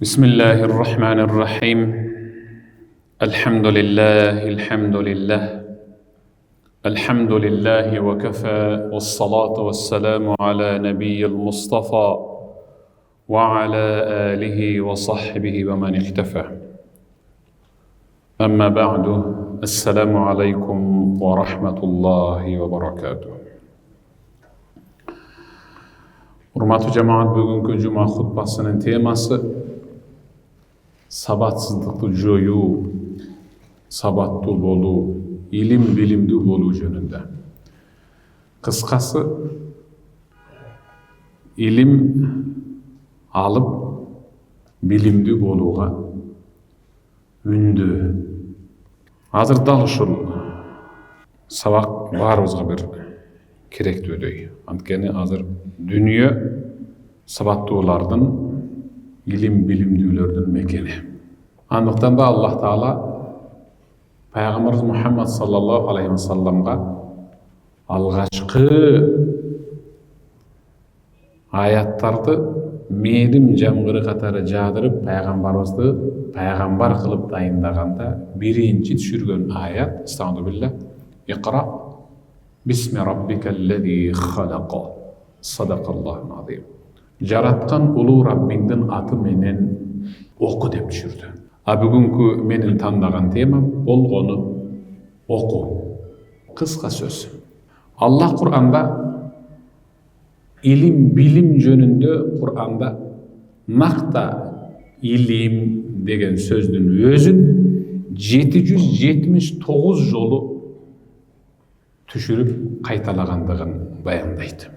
بسم الله الرحمن الرحيم الحمد لله الحمد لله وكفى والصلاة والسلام على نبي المصطفى وعلى آله وصحبه ومن اختفى أما بعد السلام عليكم ورحمة الله وبركاته. Hurmatly cemaat, bugünkü cuma hutbasının teması sabatsızlıkты жоюу, sabattуу болуу, илим билимдүү болуу жөнүндө. Кыскасы, илим алып билимдүү болууга үндүү. Азыр дал ушул сабак баарыбызга бир керектүүдөй. Анткени азыр дүнүйө сабаттуулардын, илим билимдүүлөрдүн мекени. Андыктан да Аллах Таала Пайгамбарыбыз Мухаммад саллаллаху алейхи ва салламга алгачкы аяттарды мээрим жамгыры катары жаадырып пайгамбарыбызды пайгамбар кылып дайындаганда биринчи түшүргөн аят Estağfirullah Iqra Bismi rabbikellezî halaka Sadakallahul azim. Жараткан улуу Раббиңдин аты менен оку деп түшүрдү. А бүгүнкү менин тандаган темам болгону оку. Кыска сөз. Аллах Кур'анда илим билим жөнүндө Кур'анда накта илим деген сөздүн өзүн 779 жолу түшүрүп кайталагандыгын баяндайт.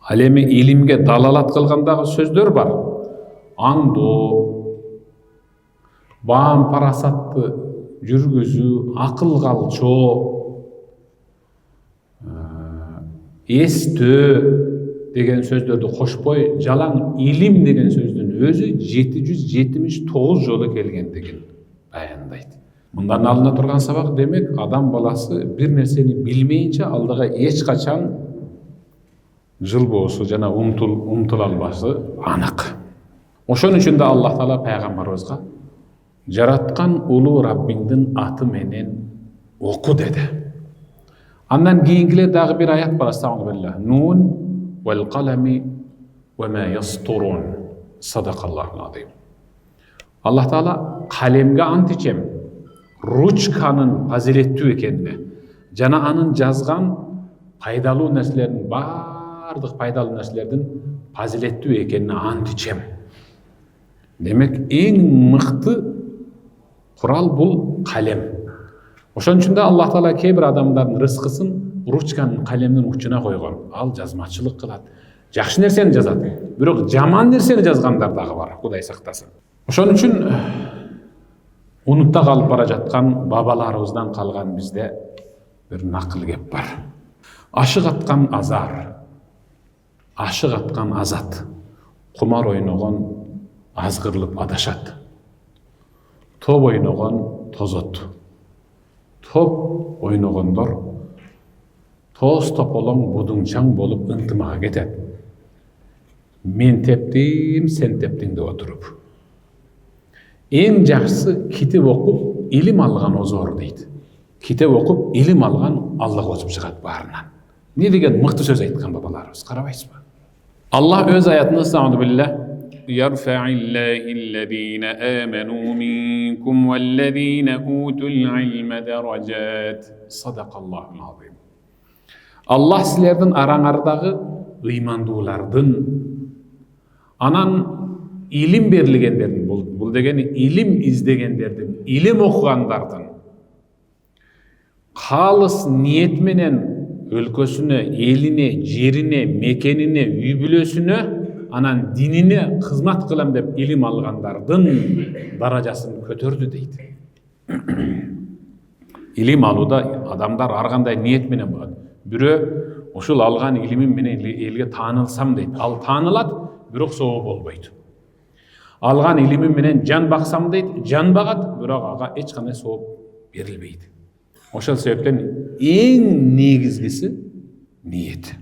Ал эми илимге далалат кылгандагы сөздөр бар. Аңдоо, баам парасатты жүргүзүү, акыл калчоо, эстөө деген сөздөрдү кошпой, жалаң илим деген сөздүн өзү 779 жолу келгендигин баяндайт. Мындан алына турган сабак демек адам баласы бир нерсени билмейинче алдыга эч качан жылбоосу жана умтула албашы анык. Ошон үчүн да Аллах Таала пайгамбарыбызга жараткан улуу Раббиңдин аты менен оку деди. Андан кийинкиле дагы бир аят бар. Estağfirullah. Nun wal qalami wa ma yasturun. Sadaqallahul azim. Аллах Таала калемге ант ичем, ручканын фазилеттүү экенине жана анын жазган пайдалуу нерселердин бардык пайдалуу нерселердин фазилеттүү экенине ант ичем. Демек эң мыкты курал бул калем. Ошон үчүн да Аллах Таала кээ бир адамдардын рызкысын ручканын калемдин учуна койгон. Ал жазмачылык кылат, жакшы нерсени жазат. Бирок жаман нерсени жазгандар дагы бар, Кудай сактасын. Ошон үчүн унутта калып бара жаткан бабаларыбыздан калган бизде бир накыл кеп бар. Ашык аткан азар, ашык аткан азат, кумар ойногон азгырлып адашат. Топ ойногон тозот. Топ ойногондор тоз тополоң будуңчаң болуп ынтымага кетет. Мен тептим, сен тептиң деп отуруп. Эң жакшысы китеп окуп илим алган озор дейт. Китеп окуп илим алган Аллах өтүп чыгат баарынан. Не деген мыкты сөз айткан бабаларыбыз, карабайсызбы? Аллах өз аятында Estağfirullah Yarfa'illahillezina amanu minkum vellezina utul ilme derajat. Sadakallahul azim. Allah sizlerden arаңардагы ыймандуулардын анан илим берилгендердин, бул дегени илим издегендердин, илим окугандардын калыс ниет менен өлкөсүнө, элине, жерине, мекенине, үй бүлөсүнө, анан динине кызмат кылам деп илим алгандардын даражасын көтөрдү дейт. Илим алууда адамдар ар кандай ниет менен болот. Бирөө ушул алган илимим менен элге таанылсам дейт. Ал таанылат, бирок соо болбойт. Алган илимим менен жан баксам дейт, жан багат, бирок ага эч кандай соо берилбейт. Ошол себептен эң негизгиси ниет.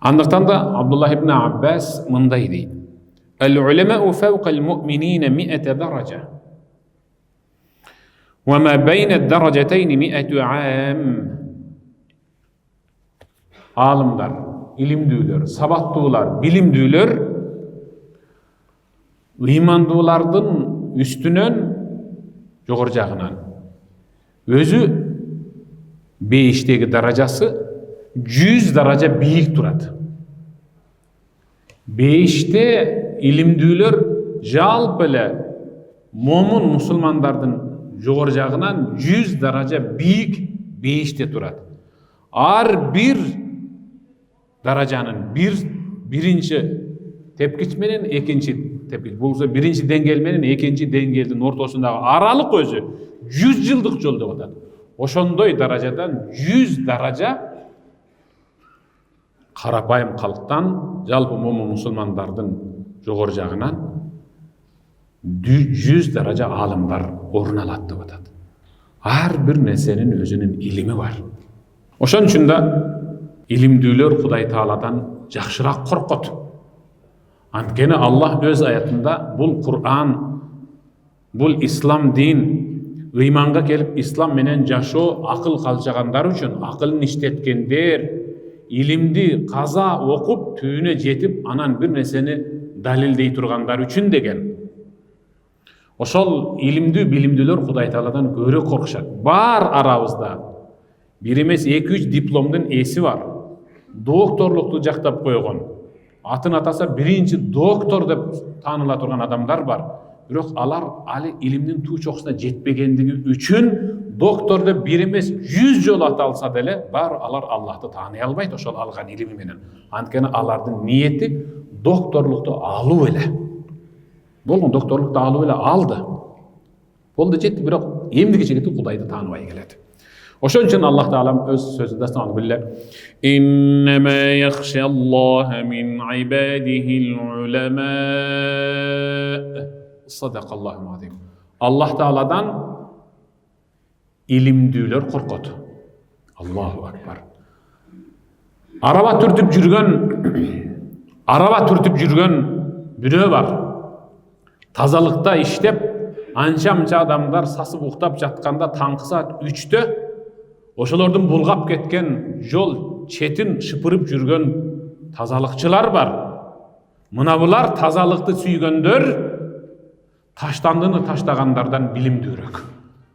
Andықтан da Abdullah ibn Abbas mınday deydi. El-ulema'u fevqal mu'minine 100 derece. Ve ma beyne dereceteyni 100 am. Alımlar, ilimdüler, sabattılar, bilimdüler, imandılardan üstünün jogorjagынан. Özü beşteki derecesi 100 derece büyük durat. Beşte ilimdüler jalpele momun musulmanlardan jogorjagынан 100 derece büyük beşte durat. Ar bir darajanın birinci tepkiçmenin ikinci tepkiç. Bulsa birinci dengelmenin ikinci dengelin ortasındaki aralık özü 100 yıllık yol деп атат. Oşondoy darajadan 100 daraja karapayım halktan жалпы momo musulmanlardan jogor jagынан 100 daraja alımlar orun alat деп атат. Har bir nesenin özünün ilimi var. Oşon üçün de ilimdüler Huday Taala'dan jakşırak korkut. Antkeni Allah öz ayatında bul Kur'an, bul İslam din, imanға kelip İslam menen jaşoo akıl kalçagandar üçün akılın iştetkenler, ilimdi kaza okup tüyüne jetip anan bir neseni dalildey turgandar üçün degen. Oşol ilimdi bilimdiler Huday Taala'dan göre korkuşat. Bar arabızda bir emes 2-3 diplomdun esi var. Doktorluktu jaktap koygon. Atın atasa birinci doktor dep tanıla turgan adamlar var. Bирок алар али илимдин туу чокусуна жетпегендиги үчүн докторду бир эмес 100 жолу ата алса деле бар алар Аллахты тааный албайт ошол алган илими менен. Анткени алардын ниети докторлукту алуу эле. Болгон докторлукту алуу эле алды. Болду жетти, бирок эмдиги жигити Кудайды тааныбай келет. Oşun için Allah Teala öz sözünde sana bile İnnemâ yahşallâhe min ibâdihil ulemâ. Sadakallahu azim. Allah Teala'dan ilimdüler korkut. Allahu Ekber. Araba türtüp jürgen biri var. Tazalıkta iştep ança adamlar sasıp uktap jatkanda tаңкы saat 3'te oşolordun bulgap ketken jol çetin şıpırıp jürgen tazalıkçılar var. Mına bular tazalıkты süygöndör, taştandığını taştaganlardan bilimdürük.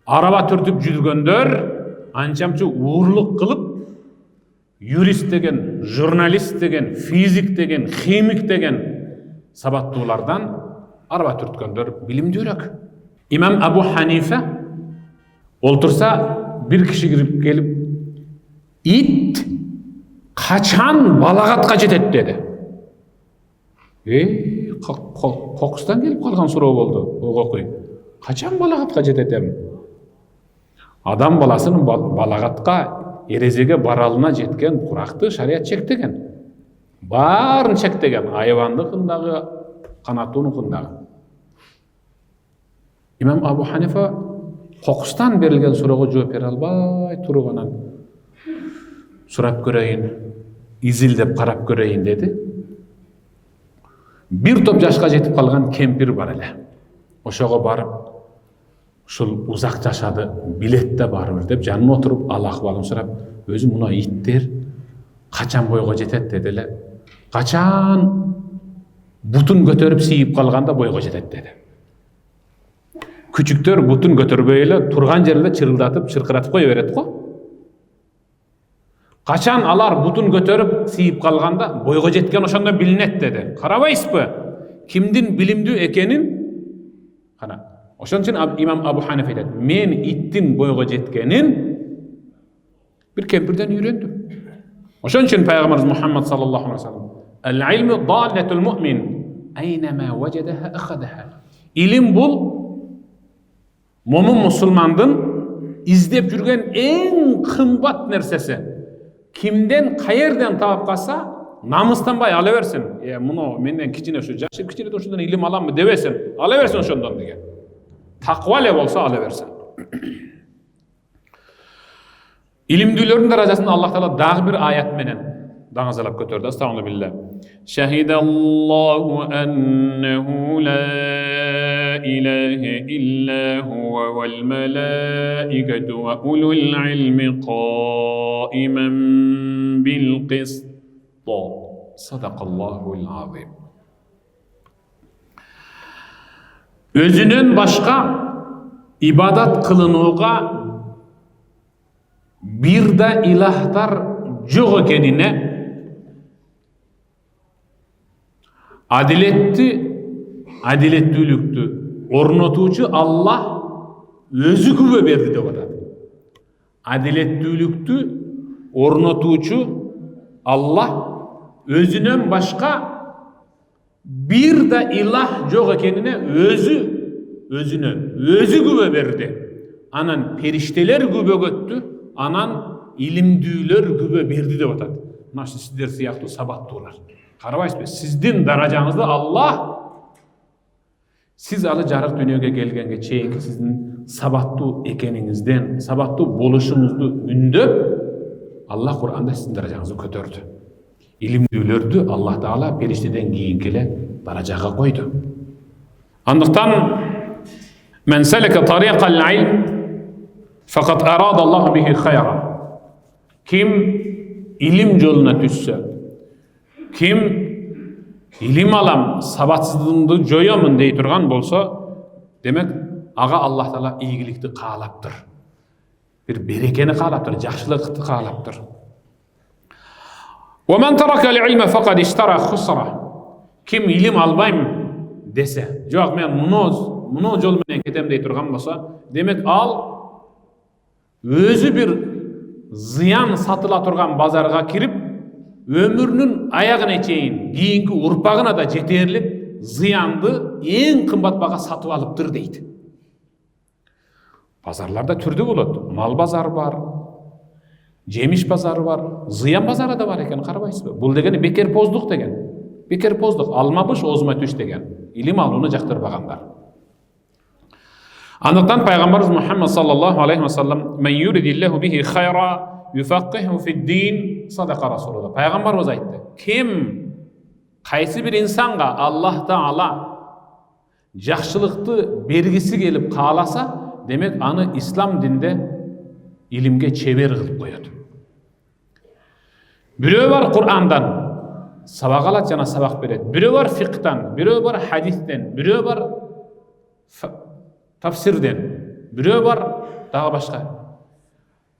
Araba türtüp jürgöndör, ançamçı uğurluk kılıp, yurist degen, jurnalist degen, fizik degen, kimik degen sabattılardan araba türtköndör bilimdürük. İmam Ebu Hanife oltursa bir kişi girip gelip it kaçan balağatқа жетет dedi. Kokustan gelip kalgan soru oldu. Oğuy. Kaçan balağatқа жетет? Adam balasının balağatқа erezege baralına jetken kuraktı şariat çektegen. Barın çektegen. Ayvanlıkındağı, kanatunukundağı. İmam Ebu Hanife kokustan berilgen soruğa cevap bere albay turganan surap göreyin, izildep karap göreyin dedi. Bir top yaşka jetip kalgan kempir var ele. Oşoğa barıp şul uzak jaşadı, bilette barır dep janına oturup al ahvalын surap, özü muna ittir kaçan boyga jetet dedi ele. Kaçan butun götörüp siyip kalganda boyga jetet dedi. Küçüktör butun götürüp öyle turgan жерinde çırıldatıp çırkıratıp koya beret ko. Kaçan alar butun götürüp siyip kalganda boyga jetken oşonda bilinet dedi. Karabayıspı. Kimdin bilimdүү ekenin kana. Oşon için İmam Ebu Hanife dedi. Men ittin boyga jetkinin bir kempirden öğrendim. Oşon için Peygamberimiz Muhammed sallallahu aleyhi ve sellem el ilmu dalletul mu'min eynema vecedeha akhadaha. İlim bul momun musulmandın izdep jürgen en kımbat nersesi. Kimden, kayerden taap kalsa namıstanbay alıversin. Muno menden kiçine şu jaşıp kiçine de şundan ilim alan mı devesin. Alıversin şundan degen. Takvale olsa alıversin. İlimdülerin derecesinde Allah Teala dağ bir ayet menen Dаңазалап көтөрдү. Astagfirullah. Şehidallahu ennehu la ilahe illa huve vel melaiketu ve ulul ilmi qaimen bil qist. Sadakallahul azim. Özünün başka ibadat kılınığa bir de ilahtar жоқ ekenine adaletlülüktü ornatucu Allah özü küve berdi de var. Adaletlülüktü ornatucu Allah özünden başka bir de ilah жоқ ekenine özü küve berdi. Anan perişteler küve göttü, anan ilimdүүлөр күбө берди деп атат. Мына сиздер сыяктуу сабаттуулар. Карабайсызбы? Сиздин даражаңызды Аллах сиз алы жарык дүйнөгө келгенге чейинки сиздин сабаттуу экениңизден, сабаттуу болушуңузду үндөп, Аллах Кур'анда сиздин даражаңызды көтөрдү. Илимдүүлөрдү Аллах Таала периштеден кийинки эле даражага койду. Андыктан мен салека тариқал илм фақат арада Аллах бихи хайра. Kim ilim yoluna düşse, kim ilim alam, sabatsızlığını joyamun dey turgan bolsa, demek ağa Allah Taala iyilikti qalaptır. Bir berekeni qalaptır, yaxşılıkты qalaptır. Ve men taraka al-ilme faqad ishtara khusra. Kim ilim albayım dese, yok men muno jol menen ketem dey turgan bolsa, demek al özü bir ziyan satıla turgan bazarga kirip ömürünün ayağına çeyin kийинки urpagına da jeterlik ziyandı en kımbat baga satıp alıptır deydi. Pazarlarda türlü bolot. Mal bazarı var, jemiş bazarı var, ziyan bazarı da var eken, karabaysızbı? Bul degeni bekerpozduk degen. Bekerpozduk, almamış ozma түш деген. İlim alını jaktırbaganlar. Anıktan Peygamberimiz Muhammed sallallahu aleyhi ve sellem men yuridillahu bihi hayra yufaqqihu fid din sadaka Rasulullah. Peygamberimiz aytdı. Kim qaysı bir insanga Allah Taala жақшылықты бергisi gelip қаласа, demek anı İslam dinde ilimge çever kılıp koyuyor. Biri var Kur'an'dan sabak alat jana sabak beredi. Biri var fiqhtan, biri var hadisten, biri var tafsirden, biri var daha başka.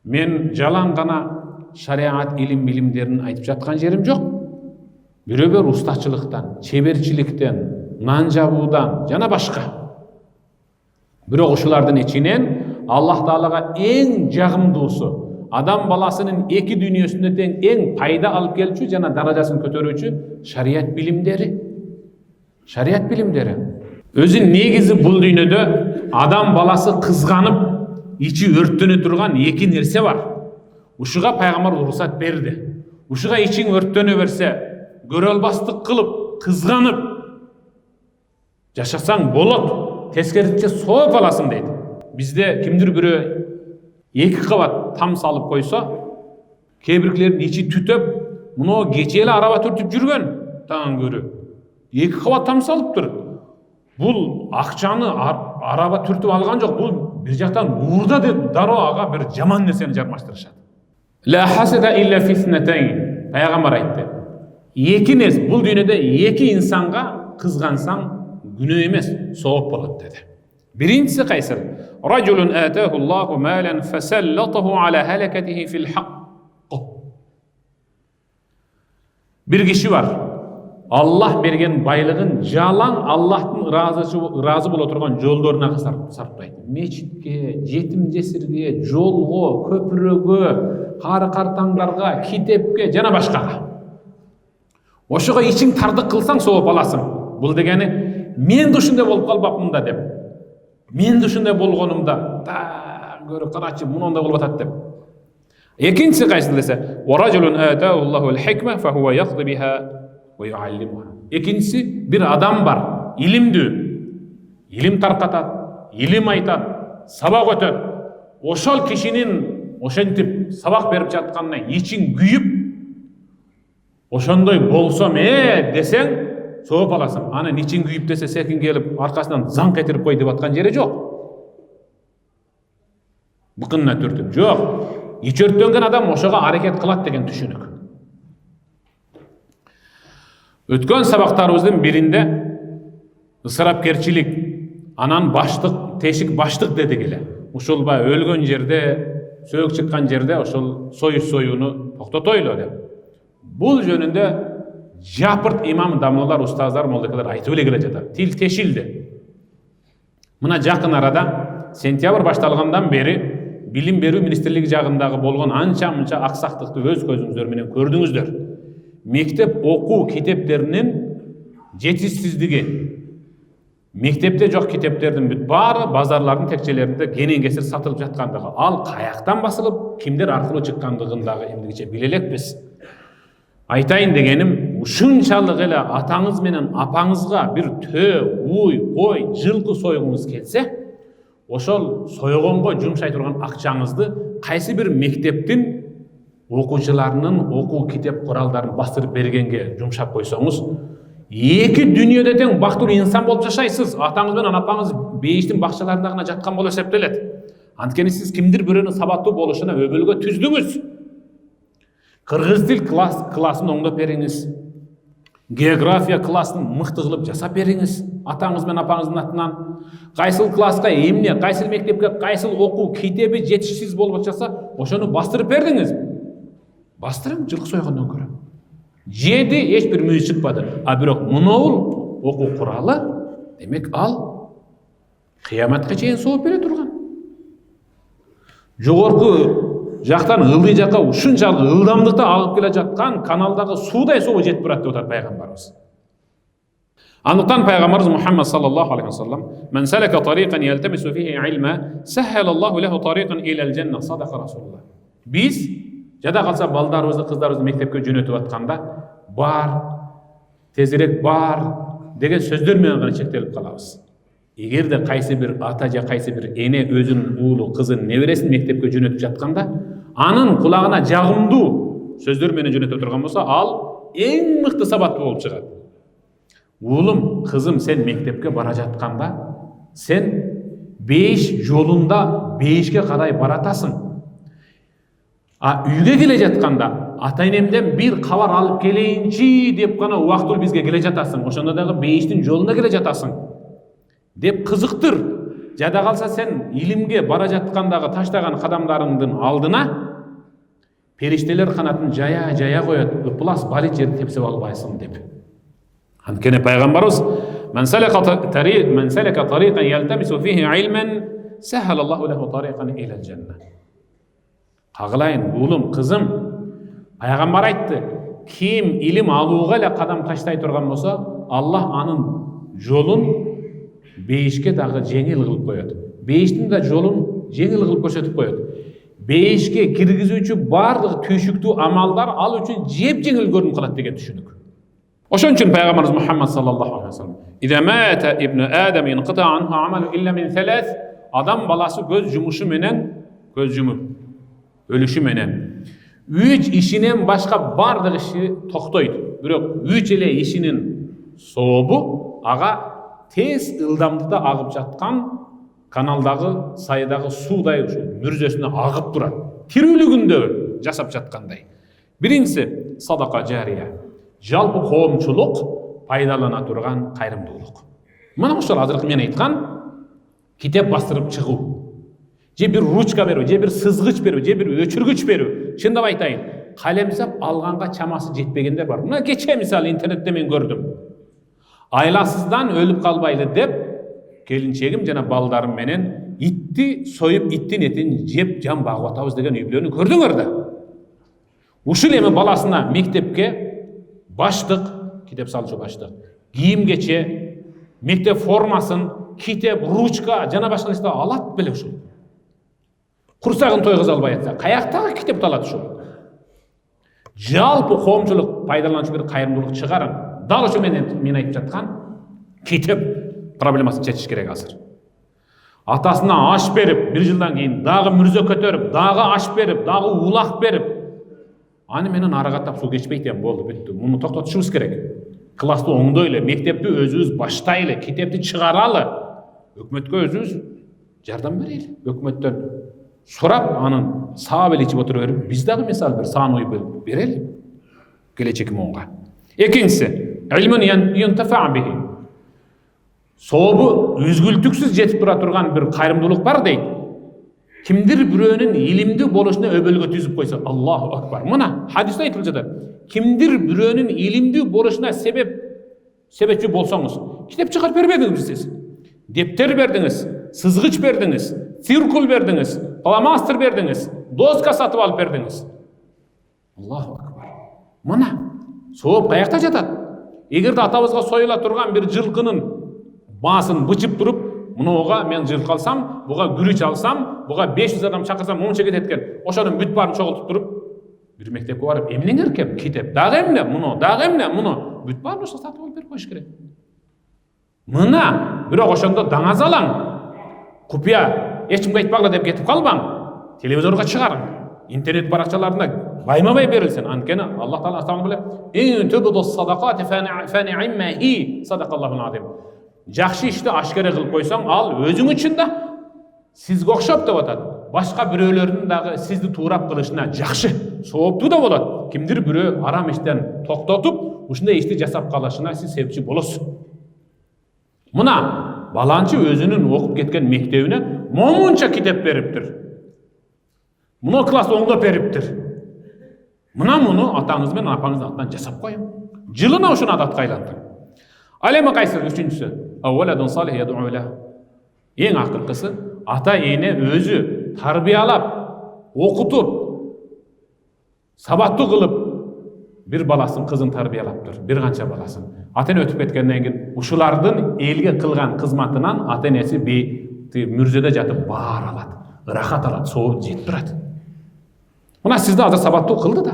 Men jalan gana şariat ilim bilimlerini aytıp жатқан жерim жоқ. Biri var ustaçılıktan, çeberçilikten, nan jabuudan, jana başka. Бирок ушулардын ичинен Аллах Таалага эң жагымдуусу, адам баласынын эки дүйнөсүндө тең эң пайда алып келчү жана даражасын көтөрүүчү шарият билимдери. Шарият билимдери. Өзүн негизи бул дүйнөдө адам баласы кызганып, ичи өрттөнө турган эки нерсе бар. Ушуга пайгамбар уруксат берди. Ушуга ичиң өрттөнө берсе, көрө албастык кылып, кызганып жашасаң болот. Teskeriçe soğuk alasın deydi. Bizde kimdir biri iki kavat tam salıp koysa, kebirlerin içi tütüp, bunu geçeli araba türtüp жүрген tağın görü. İki kavat tam salıp dur. Bul akçanı araba türtüp algan жоқ. Bul bir jaktan uğurda dedi, daro ağa bir jaman nerseni jarmaştırışat. La haseda illa fitneteyn. Peygamber aytты. Iki nes, bul dünyada iki insanga kızgansan, günü emes, soğuk bolat dedi. Birincisi kaysır. Raculun atahullahu malen fesallatahu ala halakatihi fil haqq. Bir kişi var. Allah bergen baylığın jalan Allah'ın razı bol oturgan jollarına sarplaydı. Meçitke, jetim jesirge, jolgo, köpürögö, kары картаңдарга, kitepke, jana başka. Oşuğa için tardık kılsan soğuk alasın. Bul degeni men de ушундай болуп калбапмын да деп. Мен de ушундай болгонумда, да көрүп карачы, мунундай болуп атат деп. Экинчиси кайсы десе, "Ва рajulun ataahu Allahu al-hikma fa huwa yaqdi biha ve yuallimuha." Экинчиси bir adam var, ilimdүү. Ilim tarqatat, ilim aytat, sabak ötөт. Ошол кишинин ошентип сабак берип жатканына ичиң күйүп, Ошондой болсом десең жооп аласың. Анан ичин күйүп десе секин келип аркасынан заң кетирип кой деп аткан жери жок. Быкынына түртүп жок. Ич өрттөнгөн адам ошого аракет кылат деген түшүнүк. Өткөн сабактарыбыздын биринде ысырапкерчилик, анан баштык, тешик баштык дедик эле. Ушул өлгөн жерде, сөөк чыккан жерде ошол союз союуну токтотойлу деп. Бул жөнүндө жапырт имам дамлылар, устаздар, молдекелер айтып эле келе жатат. Тил тешилди. Мына жакын арада сентябрь башталгандан бери билим берүү министрлиги жагындагы болгон анча-мынча аксактыкты өз көзүңүздөр менен көрдүңүздөр. Мектеп окуу китептеринин жетишсиздиги, мектепте жок китептердин бүт баары базарлардын текчелеринде кенен-кесир сатылып жаткандыгы, ал каяктан басылып, кимдер аркылуу чыккандыгын дагы эмдигиче биле элекпиз. Айтайын дегеним, ушунчалык эле атаңыз менен апаңызга бир төө, уй, кой, жылкы сойгуңуз келсе, ошол сойгонго жумшай турган акчаңызды кайсы бир мектептин окуучуларынын окуу китеп куралдарын бастырып бергенге жумшап койсоңуз, эки дүйнөдө тең бактылуу инсан болуп жашайсыз. Атаңыз менен апаңыз бейиштин бакчаларында гана жаткан болуп эсептелет. Анткени сиз кимдир бирөөнүн сабаттуу болушуна өбөлгө түздүңүз. Кыргыз тил классын оңдоп бериңиз. География классын мыкты кылып жасап бериңиз. Атаңыз менен апаңыздын атынан. Кайсыл класска эмне, кайсыл мектепке кайсыл окуу китеби жетишсиз болуп жатса, ошону бастырып бердиңиз. Бастырың, жылкы сойгондон көрө. Жеди эч бир мүйүз чыкпады. А бирок муну окуу куралы, демек ал кыяматка чейин сооп бере турган. Жогорку жактан ылдый жакка ушунчалык ылдамдыкта агып келе жаткан каналдагы суудай суу жетип барат деп атат пайгамбарыбыз. Андыктан пайгамбарыбыз Мухаммад саллаллаху алейхи ва саллям: "Мен салака тариqan yaltamisu fihi ilma, sahhala Allahu lahu tariqan ila al-janna", sadaqa Rasulullah. Biz жада калса балдарыбызды, кыздарыбызды мектепке жөнөтүп атканда бар, тезирээк бар деген сөздөр менен гана чектелип калабыз. Эгерде кайсы бир ата же кайсы бир эне өзүнүн уулу, кызын, небересин мектепке жөнөтүп жатканда, анын кулагына жагымдуу сөздөр менен жөнөтүп турган болсо, ал эң мыкты сабаттуу болуп чыгат. Уулум, кызым, сен мектепке бара жатканда, сен бейиш жолунда бейишке карай баратасың. А үйгө келе жатканда, ата-энемден бир кабар алып келейинчи деп гана убактылуу бизге келе жатасың. Ошондо дагы бейиштин жолуна келе жатасың деп кызыктыр. Жада калса сен илимге бара жаткандагы таштаган кадамдарыңдын алдына периштелер канатын жая коет, ыплас бали жерди тепсеп албайсың деп. Анткени пайгамбарыбыз: "Мен салака тариqan yaltamisu fihi ilman, sahhala Allahu lahu tariqan ila al-janna". Кагылайын, уулум, кызым, пайгамбар айтты, ким илим алууга эле кадам таштай турган болсо, Аллах анын жолун бейишке дагы жеңил кылып коет. Бейиштин да жолун жеңил кылып көрсөтүп коет. Бейишке киргизүүчү бардык түйшүктүү амалдар ал үчүн жеп жеңил көрүнүп калат деген түшүнүк. Ошон үчүн пайгамбарыбыз Мухаммад саллаллаху алейхи ва саллям: "Иза мата ибну Адам инқата анху амалу илля мин салас", адам баласы көз жумушу менен, көз жумуп өлүшү менен 3 ишинен башка бардык иши токтойт. Бирок 3 эле ишинин сообу ага тез ылдамдыкта агып жаткан каналдагы, сайдагы суудай мүрзөсүнө агып турат. Тирүүлүгүндө жасап жаткандай. Биринчиси садака жария. Жалпы коомчулук пайдалана турган кайрымдуулук. Мына ошол азыркы мен айткан китеп бастырып чыгуу. Же бир ручка берүү, же бир сызгыч берүү, же бир өчүргүч берүү. Чындап айтайын, калемсап алганга чамасы жетпегендер бар. Мына кече мисалы интернетте мен көрдүм. Айласыздан өлүп калбайлы деп, келинчегим жана балдарым менен итти союп, иттин этин жеп жан багып атабыз деген үй бүлөнү көрдүңөр да. Ушул эми баласына мектепке баштык, китеп салчу баштык, кийим-кече, мектеп формасын, китеп, ручка жана башка нерсе алат беле ушул. Курсагын тойгуза албай атса, каяктагы китепти алат ушул. Жалпы коомчулук пайдаланчу бир кайрымдуулук чыгарып, дал ошо мен айтып жаткан китеп проблемасын чечиш керек азыр. Атасына аш берип, 1 жылдан кийин дагы мүрзө көтөрүп, дагы аш берип, дагы улак берип, Аны менен ара каттап суу кечпейт эми болду бүттү. Муну токтотушубуз керек. Класты оңдойлу, мектепти өзүбүз баштайлы, китепти чыгаралы. Өкмөткө өзүбүз жардам берели. Өкмөттөн сурап, анын саап эле ичип отура берип, биз дагы мисалы бир сан ой берели. Келечек моңга. Экинчиси, илмун юнтафа бихи. Сообу үзгүлтүксүз жетип тура турган бир кайрымдуулук бар дейт. Кимдир бирөөнүн илимдүү болушуна өбөлгө түзүп койсо, Аллаху акбар. Мына хадисте айтылып жатат. Кимдир бирөөнүн илимдүү болушуна себепчи болсоңуз, китеп чыгарып бербедиңиз сиз. Дептер бердиңиз, сызгыч бердиңиз, циркул бердиңиз, фломастер бердиңиз, доска сатып алып бердиңиз. Аллаху акбар. Мына сооп каякта жатат? Эгерде атабызга союла турган бир жылкынын баасын бычып туруп, мынауга мен жылкы алсам, буга күрүч алсам, буга 500 адам чакырсам монча кетет экен. Ошонун бүт баарын чогултуп туруп, бир мектепке барып, эмнеңер экен? Китеп, дагы эмне? Муну, дагы эмне? Муну бүт баарын ошо сатып алып берип коюш керек. Мына, бирок ошондо даңаз алаң. Купуя, эч кимге айтпагыла деп кетип калбаң. Телевизорго чыгарың. Интернет баракчаларында байма-бай берилсин. Анткени Аллах Таала астагы биле, "Ин тубду садакати фани'имма hi", садакаллахул азим. Жакшы ишти ашкара кылып койсоң, ал өзүң үчүн да сизге окшоп деп атат. Башка бирөөлөрдүн дагы сизди туурап кылышына жакшы, сооптуу да болот. Кимдир бирөө арам иштен токтотуп, ушундай ишти жасап калышына сиз себепчи болосуз. Мына баланчы өзүнүн окуп кеткен мектебине момунча китеп бериптир. Муну класс оңдоп бериптир. Мына муну атаңыз менен апаңыздын атынан жасап коюң. Жылына ушуну адатка айлантың. Ал эми кайсы үчүнчүсү? Авваладун салих яд'у ла. Эң акыркысы ата эне өзү тарбиялап, окутуп, сабаттуу кылып бир баласын, кызын тарбиялаптыр. Бир канча баласын. Ата эне өтүп кеткенден кийин ушулардын элге кылган кызматынан ата энеси мүрзөдө жатып баар алат, ырахат алат, сооп жетип турат. Мына сизди азыр сабаттуу кылды да.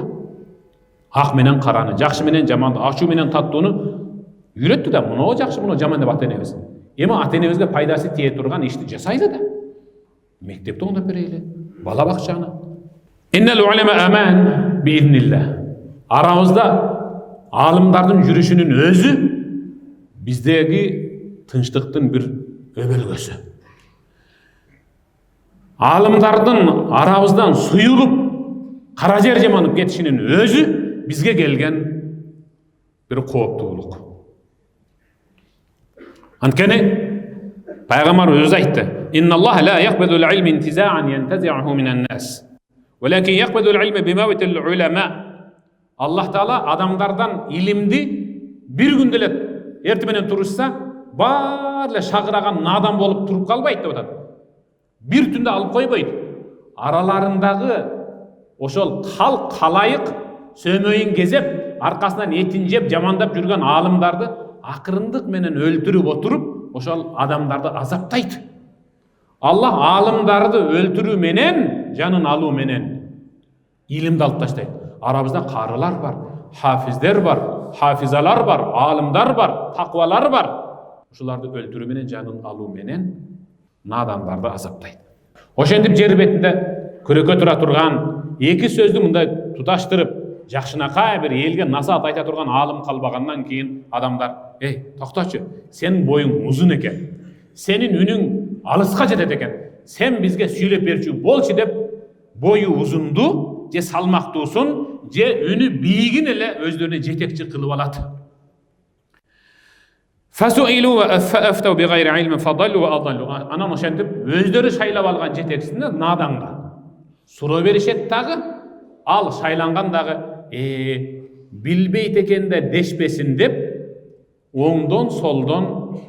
Ак менен караны, жакшы менен жаманды, ачуу менен таттууну үйрөттү да. Муну жакшы, муну жаман деп ата энебиз. Эми ата энебизге пайдасы тие турган ишти жасайлы да. Мектепти оңдоп берели, бала бакчаны. Иннал улама аман биизнилlah. Арабызда алымдардын жүрүшүнүн өзү биздеги тынчтыктын бир өбөлгөсү. Алымдардын арабыздан суюлуп кара жер жаманып кетишинин өзү бизге келген бир кооптуулук. Анткени Пайгамбар өзү айтты: "Инналлаха ла яқбиду ал-илма интизаан янтази'уху минан-нас, валакин яқбиду ал-илма бимавтил улама." Аллах Таала адамдардан илимди бир күндө эле эртең менен турушса, баары эле шагыраган надан болуп туруп калбайт деп атат. Бир түндө алып койбойт. Араларындагы ошол калайык сөмөйүн кезеп, аркасынан этин жеп, жамандап жүргөн аалымдарды акырындык менен өлтүрүп отуруп, ошол адамдарды азаптайт. Аллах аалымдарды өлтүрүү менен, жанын алуу менен илимди алып таштайт. Арабызда карылар бар, хафиздер бар, хафизалар бар, аалымдар бар, таквалар бар. Ушуларды өлтүрүү менен, жанын алуу менен надандарды азаптайт. Ошентип жер бетинде көрөкө тура турган эки сөздү мындай туташтырып, жакшынакай бир элге насаат айта турган аалым калбагандан кийин адамдар: "Эй, токточу, сенин боюң узун экен. Сенин үнүң алыска жетет экен. Сен бизге сүйлөп берчү болчу" деп бою узунду же салмактуусун же үнү бийигин эле өздөрүнө жетекчи кылып алат. Фасуилу ва афтау бигайри илми фадаллу ва адаллу. Анан ошентип өздөрү шайлап алган жетекчисине наданга суроо беришет дагы, ал шайланган дагы билбейт экен да дешпесин деп оңдон солдон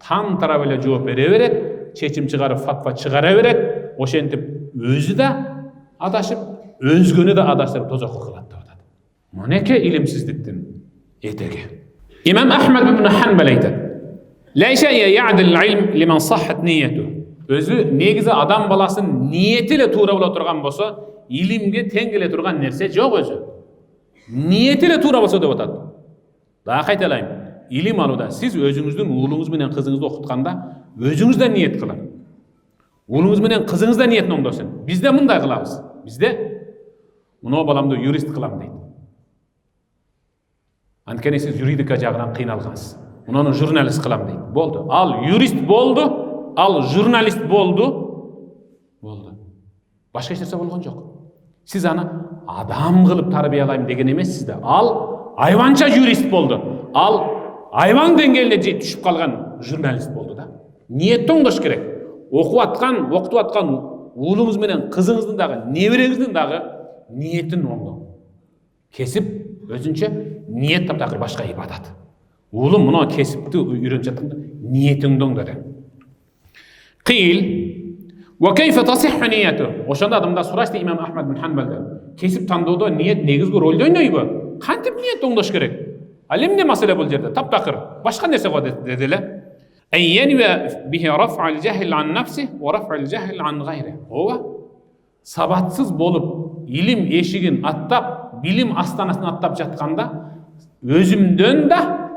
тан тарап эле жооп бере берет, чечим чыгарып фатва чыгара берет. Ошентип өзү да адашып, өзгөнү да адаштырып тозокко кылат деп атат. Мынеке илимсиздиктин этеги. İmam Ahmed ibn Hanbal aytат: "La shay'a ya'dil ilm liman sahhat niyyatuhu." Özü negizi adam balasının niyeti ile tuğra bola turgan bolsa, ilimge teң келе turgan nerse жок özü. Niyeti ile tuğra bolsa деп атат. Daha qaytalayım. İlim alуда siz özüңүздүн уулуңуз менен кызыңызды окутканда өзүңүз да ниет кылың. Уулуңуз менен кызыңыз да ниетин оңдосун. Бизде мындай кылабыз. Бизде Мына баламды юрист кылам дейт. Анткени сиз юридика жагынан кыйналгансыз. Мунаны журналист кылам дейт. Болду. Ал юрист болду, ал журналист болду. Башка эч нерсе болгон жок. Сиз аны адам кылып тарбиялайм деген эмессиз да. Ал айванча юрист болду. Ал айван деңгээлине түшүп калган журналист болду да. Ниет оңдош керек. Окутуп аткан уулуңуз менен кызыңыздын дагы, небереңиздин дагы ниетин оңдоң. Кесип өзүнчө ниет таптакыр башка ибадат. Уулум мына кесипти үйрөнүп жатканда ниетиңди оңдо деп. Кыйл وكيف تصح نيته? Ошондо адамдар сурашты имам Ахмад бин Ханбалдан. Кесип тандоодо ниет негизги ролду ойнойбу? Кантип ниет оңдош керек? Ал эмне маселе бул жерде? Таптакыр башка нерсе го дедиле. أن به رفع الجهل عن نفسه ورفع الجهل عن غيره. Ооба. Сабатсыз болуп, илим эшигин аттап, билим астанасын аттап жатканда өзүмдөн да,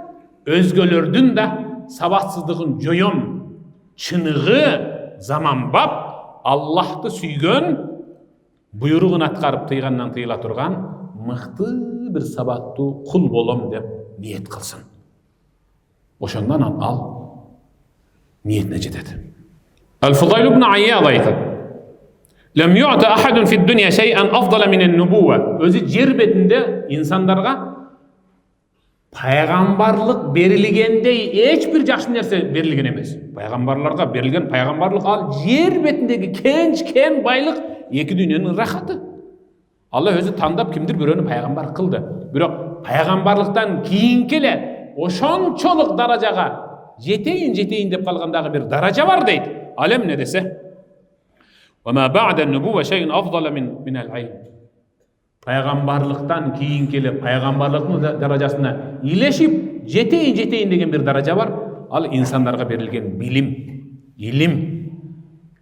өзгөлөрдүн да сабатсыздыгын жоём. Чыныгы заманбап Аллахты сүйгөн, буйругун аткарып тыйгандан тыйыла турган мыкты бир сабаттуу кул болом деп ниет кылсын. Ошондон ал ниетine жетет. الفضيل بن عياض aytат. لم يعط أحد في الدنيا شيئا أفضل من النبوة. Özü жер бетинде инсандарга пайгамбарлык берилгендей эч бир жакшы нерсе берилген эмес. Пайгамбарларга берилген пайгамбарлык ал жер бетиндеги кен байлык эки дүйнөнүн рахаты. Алла өзү тандап кимдир бирөөнү пайгамбар кылды. Бирок пайгамбарлыктан кийинки эле ошончолук даражага жетейин деп калгандагы бир даража бар дейт. Ал эмне десе? وما بعد النبوة شيء أفضل من العلم. Пайгамбарлыктан кийинки эле пайгамбарлыктын даражасына илешип жетейин деген бир даража бар. Ал инсандарга берилген билим, илим,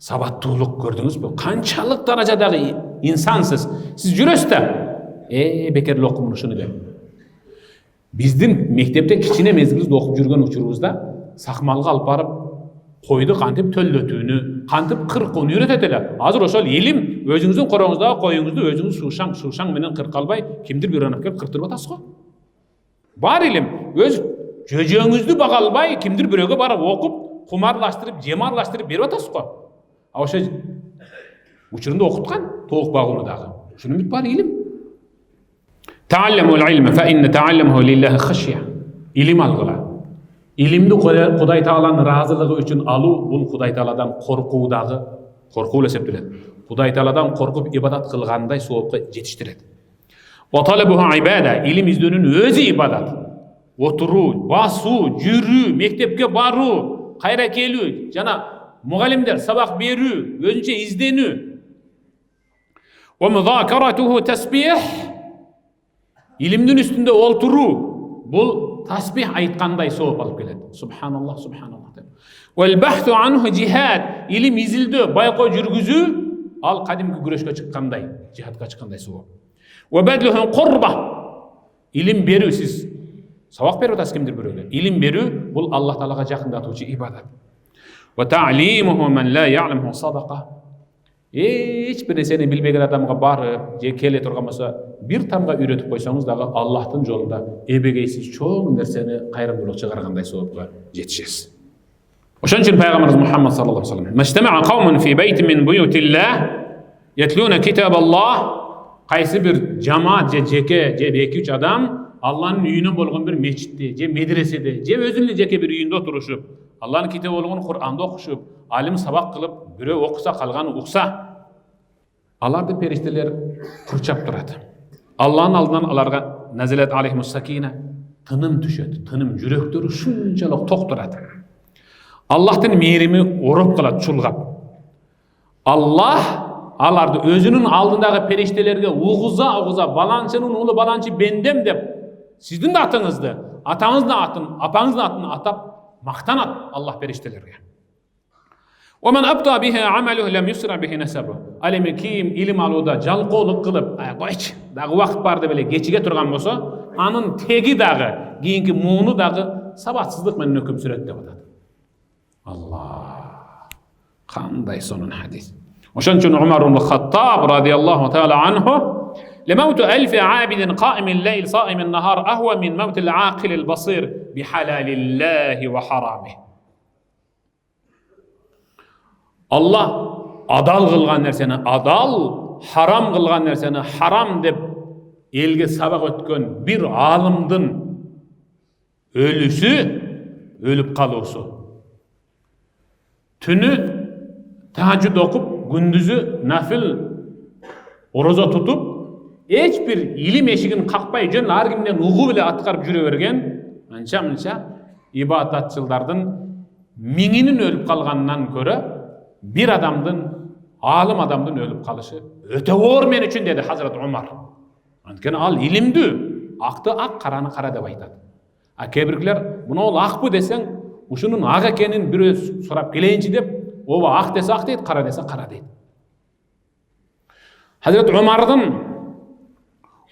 сабаттуулук көрдүңүзбү? Канчалык даражадагы инсансыз. Сиз жүрөсүз да, бекер эле окумун ушуну деп. Биздин мектепте кичине мезгилибизде окуп жүргөн учурубузда сакмалга алып барып койду кантип төлөтүүнү, кантип кыркууну үйрөтөт эле. Азыр ошол илим өзүңүздүн короңуздагы коюңузду өзүңүз шушаң менен кырка албай, кимдир бир анап келип кыртырып атасыз го. Бар илим, өз жөжөңүздү бага албай, кимдир бирөөгө барып окуп, кумарлаштырып, жемарлаштырып берип атасыз го. А ошо учурунда окуткан, тоок багууну дагы. Ушунун бүт бар илим. Ta'allamul ilma fa inna ta'allamuhu lillahi khashya. Илим алгыла. Илимди Кудай Тааланын ыраазылыгы үчүн алуу бул Кудай Тааладан коркуудагы коркуу эсептелет. Кудай Тааладан коркуп ибадат кылгандай соопко жетиштирет. Ва талабуhu ибада, илим издөөнүн өзү ибадат. Отуруу, басуу, жүрүү, мектепке баруу, кайра келүү, жана мугалимдер сабак берүү, өзүнчө изденүү. Ва музакаратуху тасбих. Илимдин үстүндө олтуруу, бул tasbih aytқандай сооп алып келет. Субханаллах, субханаллах деп. Вал бахту анху жихад, илим изилдөө, байкоо жүргүзүү, ал кадимки күрөшкө чыккандай, жихадка чыккандай сооп. Ва бадлуху qurba, илим берүү, сиз сабак берип атасыз кимдир бирөөгө. Илим берүү бул Аллах Таалага жакындатуучу ибадат. Ва ta'limuhu man la ya'lamuhu sadaqa. Эч бир нерсени билбеген адамга барып, же келе турган болсо, бир тамга үйрөтүп койсоңуз дагы Аллахтын жолунда эбегейсиз чоң нерсени кайрымдуулук чыгаргандай соопко жетишесиз. Ошон үчүн пайгамбарыбыз Мухаммад саллаллаху алейхи ва саллям: "Маҗтама'a qawmun fi baytin min buyutillah yatluna kitaballah." Кайсы бир жамаат же жеке, же 2-3 адам Алланын үйүнө болгон бир мечитте, же медреседе, же өзүнүн жеке бир үйүндө турушуп, Алланын китеби болгон Кур'анды окушуп, алим сабак кылып, бирөө окуса калганы укса, аларды периштелер курчап турат. Алланын алдынан аларга назилат алейхимус сакина, тыным түшөт, тыным, жүрөктөрү шунчалык ток турат. Аллахтын мээрими ороп калат, чулгап. Аллах аларды өзүнүн алдындагы периштелерге угуза, баланчынын уулу баланчы бендем деп, сиздин да атыңызды, атаңыздын атын, апаңыздын атын атап мактанат Аллах периштелерге. ومن أبطأ به عمله لم يسرع به نسبه. Алеме ким илим алууда жалкоолук кылып, койчу, дагы убакыт бар деп эле кечиге турган болсо, анын теги дагы, кийинки мууну дагы сабатсыздык менен өкүм сүрөт деп атат. Аллах, кандай сонун хадис. Ошон үчүн Умар ибн Хаттаб радияллаху таала анху لموت ألف عابد قائم الليل صائم النهار أهوى من موت العاقل البصير بحلال الله وحرامه. Allah adal kılgan nerseni adal, haram kılgan nerseni haram dep elge sabak ötken bir alımdın ölüsü, ölüp kalısı. Tünü tahajjud okup, gündüzü nafil oroza tutup, hiçbir ilim eşigini kakpay jön ar kimden ugu bile atkarıp jüre bergen ança ibadatçılardan miňinin ölüp kalgandan göre bir adamdın, alim adamdın ölüp kalışı öte oor men üçün dedi Hazreti Umar. Antkeni al ilimdi, aktı ak, karany kara dep aytadi. Kebirkiler buna ol ak bu desen, uşunun ak ekenin bir öz sorap geleyinçi dep, oba ak dese ak deydi, kara dese kara deydi. Hazreti Umar'dın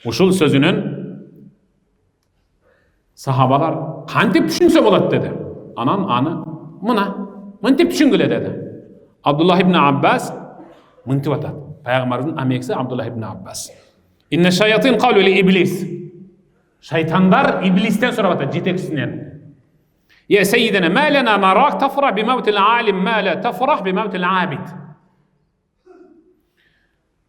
uşul sözünün sahabalar kantip düşünse bolat dedi. Anan anı mıntip düşüngüle dedi. Abdullah ibn Abbas mıntip atat. Peygamberin ameksi Abdullah ibn Abbas. İnne şeyatin kavlu li iblis. Şeytanlar iblisten sonra atat jetekçisinden. Ya seyyidina ma lana marak tafrah bi mevtil alim ma la tafrah bi mevtil abid.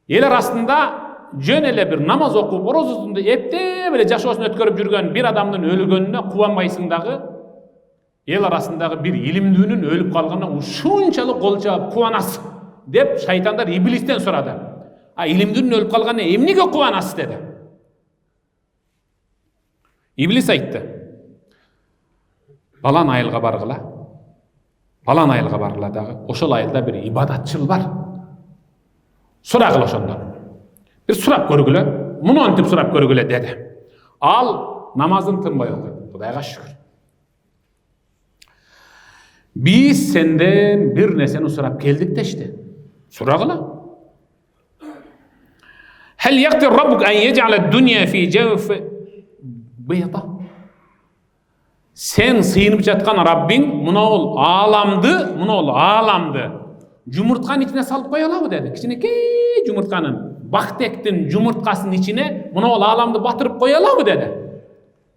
El arasında jön ele bir namaz okup oroz tutunda epte bile jaşoosун ötkөрüp жүрgөн bir adamdın ölgönüne kuvanbaysың dagı. El arasındağı bir ilimdüğünün ölüp kalganda uşunçalık kol çabıp kuvanasın dep şeytanlar iblisten soradı. İlimdüğünün ölüp kalganda emnige kuvanasın dedi. İblis aytты. Balan ayılga bargıla. Balan ayılga bargıla dagı. Oşol ayılda bir ibadatçıl var. Suragıla oşondan. Bir surap görgüle, bunu antip surap görgüle dedi. Al namazın tınbay oldu. Kudayga şükür. Biz senden bir neseni surap geldik de işte. Suragıla. Hel yaktir rabbuk en yec'ale dünya fi cevfi beyda. Sen sıyınıp jatkan Rabbin muna ol alamdı. Jumurtkanın içine salıp koyalabı dedi. Kiçinekey jumurtkanın, baktektin jumurtkasının içine muna ol alamdı batırıp koyalabı dedi.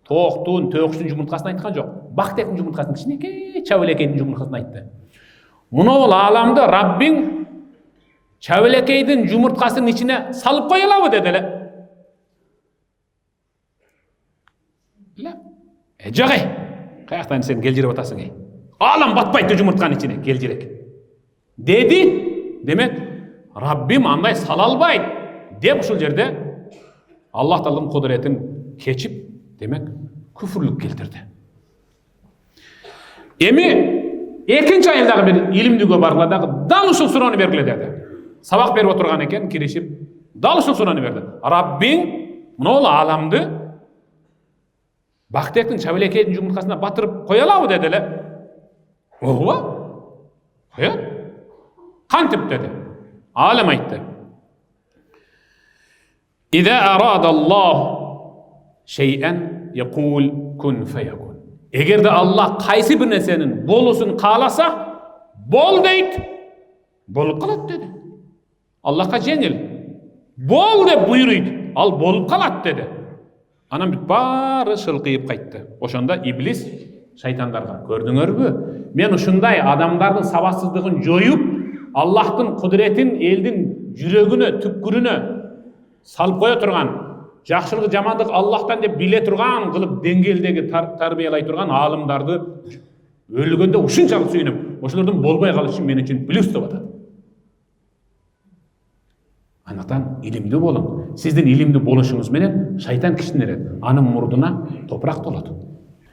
Toğuktun, töğüksün jumurtkasını aytkan jok. Baktektin jumurtkasını kiçinekey çavelekeytin jumurtkasını aytты. Muna ol alamdı Rabbin çavelekeytin jumurtkasının içine salıp koyalabı dedi. Jok ey. Kayaktan sen geljirip atasың ey. Alam batpaytı jumurtkanın içine geljirek. Dedi, demek Rabbim anday salalbaydı. Dep uşul jerde Allah Taala'nın kudretin keçip demek küfürlük keltirdi. Emi ekinci ayıldagı bir ilimdüge bargıladagı dal uşul surany bergile dedi. Sabak berip oturgan eken kirişip dal uşul surany berdi. Rabbin muna ol alamdı baktektin çavelekeytin jumurtkasına batırıp koyalabı dediler. Oha? Koyar. Kantip dedi. Alem aytты. İza aradallah şey'en yekul kun feyekun. Eğer de Allah kaysi bir nesenin bolusun kalasa bol deyt. Bolup kalat dedi. Allah'a jengil. Bol de buyuruydu. Al bolup kalat dedi. Anam bit bari şılqıyıp kaytты. Oşonda iblis şeytanlarga gördüңөрбү? Men uşunday adamdardın sabatsızlığın joyup Allah'tın kudretin eldin jürögüne, tüpkürüne salıp koya turgan, jakşılık jamanlık Allah'tan dep bile turgan, kılıp dengeldegi tarbiyalay turgan alımdardı ölgönde uşunçalık suyunup, oşulardan bolbay kalışı men üçün bilüs деп atады. Anatan ilimli bolun. Sizdin ilimli boluşunuz menen şeytan kişinere anın murduna toprak doladı.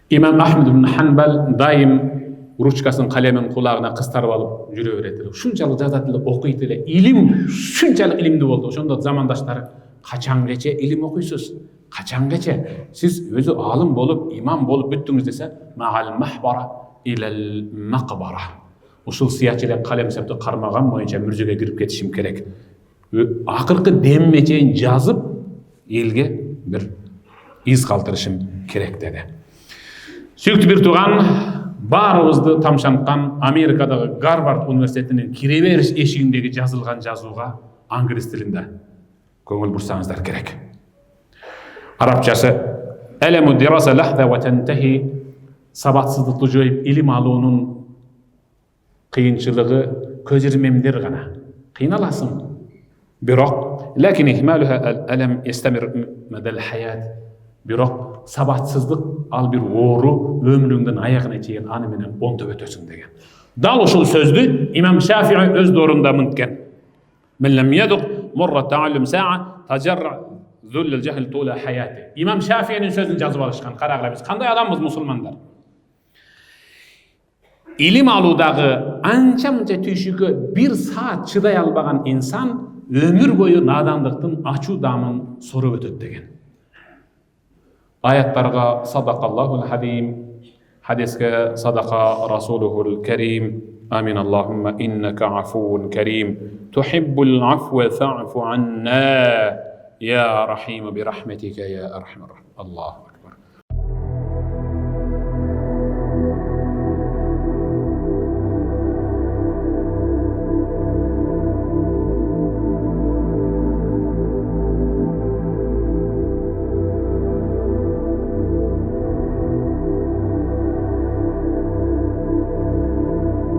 İmam Ahmed ibn Hanbal daim ruchkaсын kalemin kulağına kıstarıp alıp jüre beretili. Şunçalık жазатылы okuydu ele. İlim şunçalık ilimli boldu. Oşonda zamandaşları kaçan geçe ilim okuysuz. Kaçan geçe siz özü alim bolup imam bolup büttüңүz dese ma'al mahbara ilal maqbara. Uşul siyahçılar kalem septi karmagan boyunca mürzüge girip ketişim kerek. Akırkı demmeceğin жазıp elge bir iz kaltırışım kerek dedi. Süktü bir tuğan barыбызды tamşantkан Amerikadагы Гарвард университетинин кире бериш эшигиндеги жазылган жазууга англис тилинде Көңіл бұрсаңыздар керек. Арапчасы «Әлему дираса лахза ва тантахи» сабатсыздықты жойып, илим алуының қиыншылығы көзірмемдер ғана. Қиналасың. Бирок, ләкин ихмалуха әлем естамир мәдәл хаят. Бирок, сабатсыздық ал бір ору өміріңдің аяғына тиген аны менен онтып өтөсің деген. Дал ушул сөздү имам Шафии өз дорунда мынткен. Мен лам ядук мурра тааллум саа тажарра зулл жахил тула хаяти. Имам Шафиинин сөзүн жазып алышкан. Карагыла биз кандай адамбыз мусулмандар. Илим алуудагы анча-мынча түйшүккө 1 саат чыдай албаган инсан өмүр бою надандыктын ачуу дамын соруп өтөт деген. Аяттарга садакаллахул хадим, хадиске садака расулухул карим. Амин Аллахумма иннака афуун карим. Тухиббул афва фа'фу анна. يا رحيم برحمتك يا أرحم الراحمين. الله